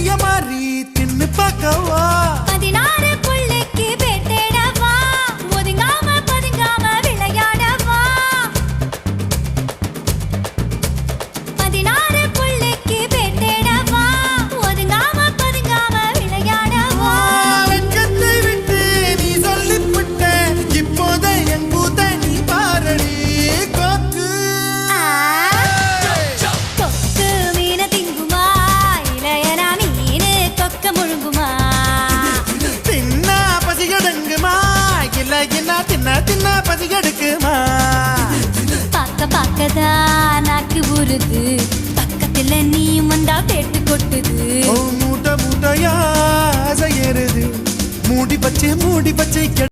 பைய மாறி தின்னு பார்க்கவா 16 புள்ளைக்கு பேட்டேடவா ஒதுங்காம பதுங்காம விளையாடவா 16 புள்ளைக்கு பேட்டேடவா ஒதுங்காம பதுங்காம விளையாடவா வெட்கத்தை விட்டு நீ சொல்லிவிட்ட இப்போத என் கூத்த நீ பாரடி கொக்கு கொக்கு மீன திங்குமா இளையனா மீனு கொக்க முழுங்குமா தின்னா பசிகடங்குமா இல்ல என்ன தின்ன பசிகடுக்குமா பார்க்க பார்க்கதான் நாக்கு ஊறுது பக்கத்துல நீயும் வந்தா பேட்டு கொட்டுது மூட்டை மூட்டையா ஆசை ஏறுது மூடி பச்சை